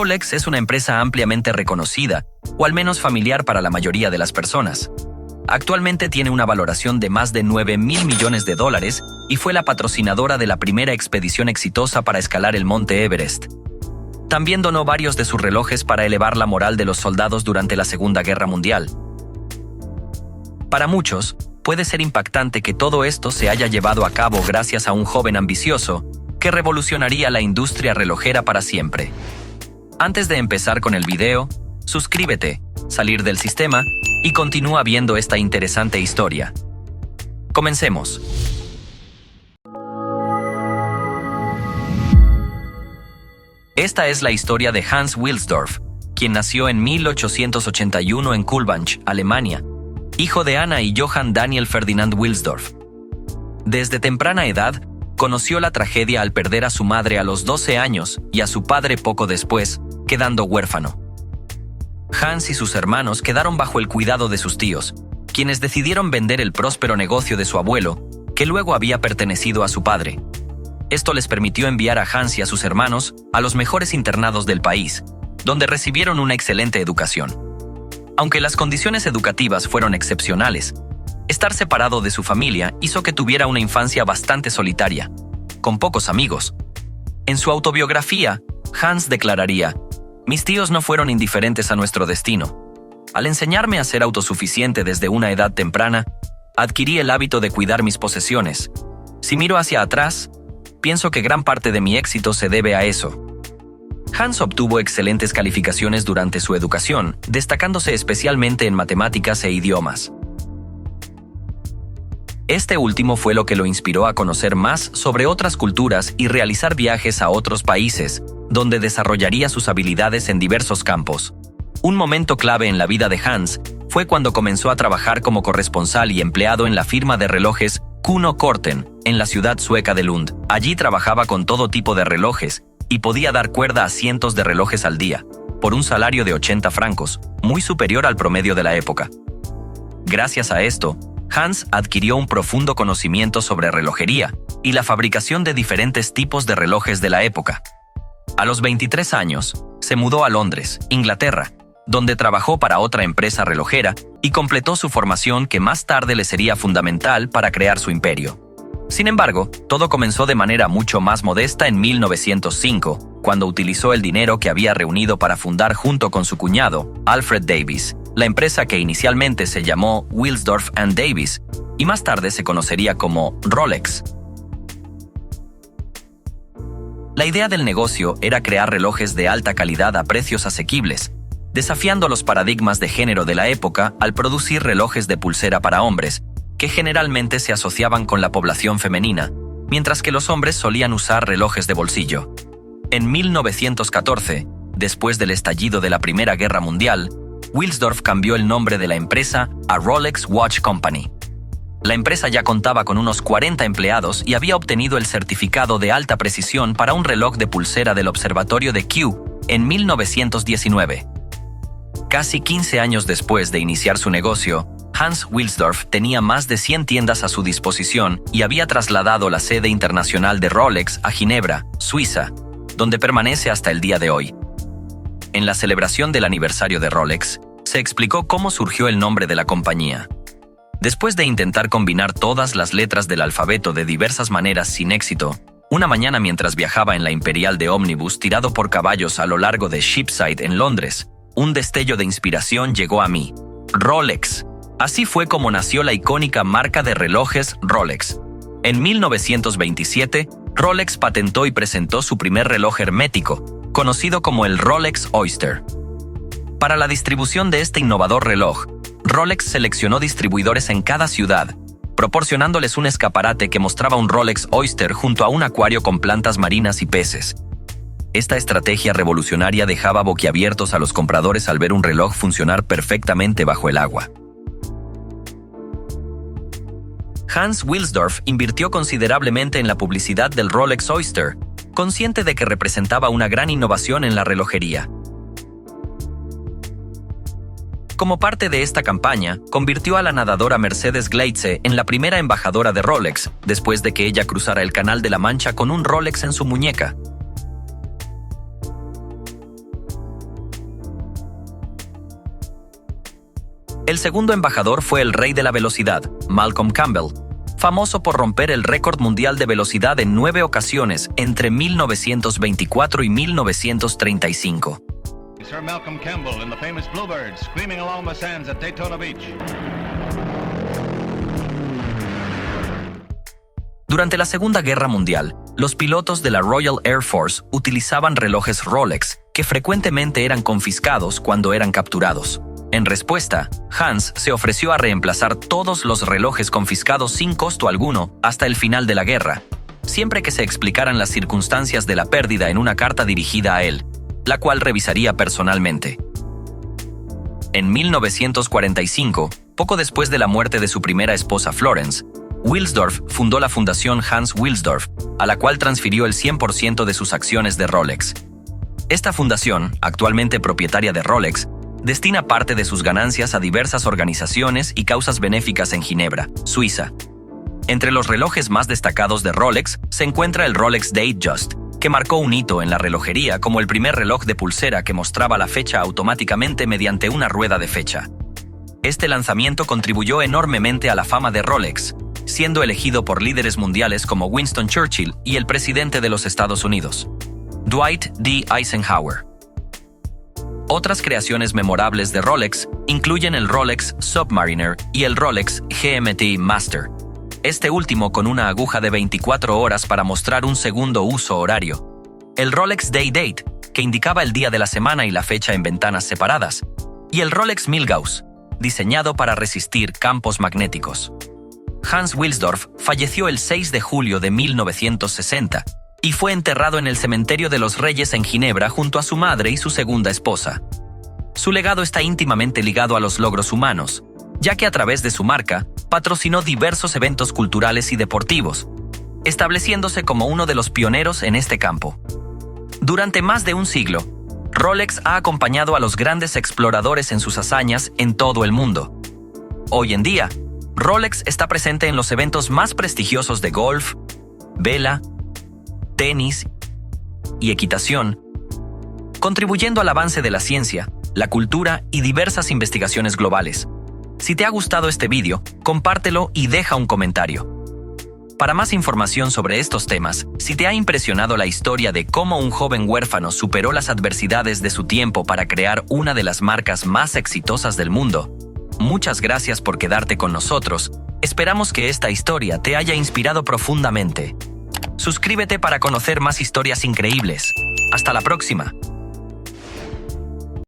Rolex es una empresa ampliamente reconocida, o al menos familiar para la mayoría de las personas. Actualmente tiene una valoración de más de $9.000 millones y fue la patrocinadora de la primera expedición exitosa para escalar el monte Everest. También donó varios de sus relojes para elevar la moral de los soldados durante la Segunda Guerra Mundial. Para muchos, puede ser impactante que todo esto se haya llevado a cabo gracias a un joven ambicioso que revolucionaría la industria relojera para siempre. Antes de empezar con el video, suscríbete, salir del sistema y continúa viendo esta interesante historia. Comencemos. Esta es la historia de Hans Wilsdorf, quien nació en 1881 en Kulmbach, Alemania, hijo de Anna y Johann Daniel Ferdinand Wilsdorf. Desde temprana edad, conoció la tragedia al perder a su madre a los 12 años y a su padre poco después, quedando huérfano. Hans y sus hermanos quedaron bajo el cuidado de sus tíos, quienes decidieron vender el próspero negocio de su abuelo, que luego había pertenecido a su padre. Esto les permitió enviar a Hans y a sus hermanos a los mejores internados del país, donde recibieron una excelente educación. Aunque las condiciones educativas fueron excepcionales, estar separado de su familia hizo que tuviera una infancia bastante solitaria, con pocos amigos. En su autobiografía, Hans declararía: «Mis tíos no fueron indiferentes a nuestro destino. Al enseñarme a ser autosuficiente desde una edad temprana, adquirí el hábito de cuidar mis posesiones. Si miro hacia atrás, pienso que gran parte de mi éxito se debe a eso». Hans obtuvo excelentes calificaciones durante su educación, destacándose especialmente en matemáticas e idiomas. Este último fue lo que lo inspiró a conocer más sobre otras culturas y realizar viajes a otros países, donde desarrollaría sus habilidades en diversos campos. Un momento clave en la vida de Hans fue cuando comenzó a trabajar como corresponsal y empleado en la firma de relojes Kuno Korten, en la ciudad sueca de Lund. Allí trabajaba con todo tipo de relojes y podía dar cuerda a cientos de relojes al día, por un salario de 80 francos, muy superior al promedio de la época. Gracias a esto, Hans adquirió un profundo conocimiento sobre relojería y la fabricación de diferentes tipos de relojes de la época. A los 23 años, se mudó a Londres, Inglaterra, donde trabajó para otra empresa relojera y completó su formación que más tarde le sería fundamental para crear su imperio. Sin embargo, todo comenzó de manera mucho más modesta en 1905, cuando utilizó el dinero que había reunido para fundar junto con su cuñado, Alfred Davis, la empresa que inicialmente se llamó Wilsdorf & Davis y más tarde se conocería como Rolex. La idea del negocio era crear relojes de alta calidad a precios asequibles, desafiando los paradigmas de género de la época al producir relojes de pulsera para hombres, que generalmente se asociaban con la población femenina, mientras que los hombres solían usar relojes de bolsillo. En 1914, después del estallido de la Primera Guerra Mundial, Wilsdorf cambió el nombre de la empresa a Rolex Watch Company. La empresa ya contaba con unos 40 empleados y había obtenido el certificado de alta precisión para un reloj de pulsera del observatorio de Kew en 1919. Casi 15 años después de iniciar su negocio, Hans Wilsdorf tenía más de 100 tiendas a su disposición y había trasladado la sede internacional de Rolex a Ginebra, Suiza, donde permanece hasta el día de hoy. En la celebración del aniversario de Rolex, se explicó cómo surgió el nombre de la compañía. Después de intentar combinar todas las letras del alfabeto de diversas maneras sin éxito, una mañana mientras viajaba en la Imperial de ómnibus tirado por caballos a lo largo de Cheapside en Londres, un destello de inspiración llegó a mí: Rolex. Así fue como nació la icónica marca de relojes Rolex. En 1927, Rolex patentó y presentó su primer reloj hermético, conocido como el Rolex Oyster. Para la distribución de este innovador reloj, Rolex seleccionó distribuidores en cada ciudad, proporcionándoles un escaparate que mostraba un Rolex Oyster junto a un acuario con plantas marinas y peces. Esta estrategia revolucionaria dejaba boquiabiertos a los compradores al ver un reloj funcionar perfectamente bajo el agua. Hans Wilsdorf invirtió considerablemente en la publicidad del Rolex Oyster, consciente de que representaba una gran innovación en la relojería. Como parte de esta campaña, convirtió a la nadadora Mercedes Gleitze en la primera embajadora de Rolex, después de que ella cruzara el Canal de la Mancha con un Rolex en su muñeca. El segundo embajador fue el rey de la velocidad, Malcolm Campbell, famoso por romper el récord mundial de velocidad en 9 ocasiones entre 1924 y 1935. Sir Malcolm Campbell in the famous Bluebird, screaming along the sands at Daytona Beach. Durante la Segunda Guerra Mundial, los pilotos de la Royal Air Force utilizaban relojes Rolex, que frecuentemente eran confiscados cuando eran capturados. En respuesta, Hans se ofreció a reemplazar todos los relojes confiscados sin costo alguno hasta el final de la guerra, siempre que se explicaran las circunstancias de la pérdida en una carta dirigida a él, la cual revisaría personalmente. En 1945, poco después de la muerte de su primera esposa Florence, Wilsdorf fundó la Fundación Hans Wilsdorf, a la cual transfirió el 100% de sus acciones de Rolex. Esta fundación, actualmente propietaria de Rolex, destina parte de sus ganancias a diversas organizaciones y causas benéficas en Ginebra, Suiza. Entre los relojes más destacados de Rolex se encuentra el Rolex Datejust, que marcó un hito en la relojería como el primer reloj de pulsera que mostraba la fecha automáticamente mediante una rueda de fecha. Este lanzamiento contribuyó enormemente a la fama de Rolex, siendo elegido por líderes mundiales como Winston Churchill y el presidente de los Estados Unidos, Dwight D. Eisenhower. Otras creaciones memorables de Rolex incluyen el Rolex Submariner y el Rolex GMT Master, este último con una aguja de 24 horas para mostrar un segundo uso horario. El Rolex Day Date, que indicaba el día de la semana y la fecha en ventanas separadas. Y el Rolex Milgauss, diseñado para resistir campos magnéticos. Hans Wilsdorf falleció el 6 de julio de 1960 y fue enterrado en el Cementerio de los Reyes en Ginebra junto a su madre y su segunda esposa. Su legado está íntimamente ligado a los logros humanos, ya que a través de su marca patrocinó diversos eventos culturales y deportivos, estableciéndose como uno de los pioneros en este campo. Durante más de un siglo, Rolex ha acompañado a los grandes exploradores en sus hazañas en todo el mundo. Hoy en día, Rolex está presente en los eventos más prestigiosos de golf, vela, tenis y equitación, contribuyendo al avance de la ciencia, la cultura y diversas investigaciones globales. Si te ha gustado este vídeo, compártelo y deja un comentario. Para más información sobre estos temas, si te ha impresionado la historia de cómo un joven huérfano superó las adversidades de su tiempo para crear una de las marcas más exitosas del mundo, muchas gracias por quedarte con nosotros. Esperamos que esta historia te haya inspirado profundamente. Suscríbete para conocer más historias increíbles. Hasta la próxima.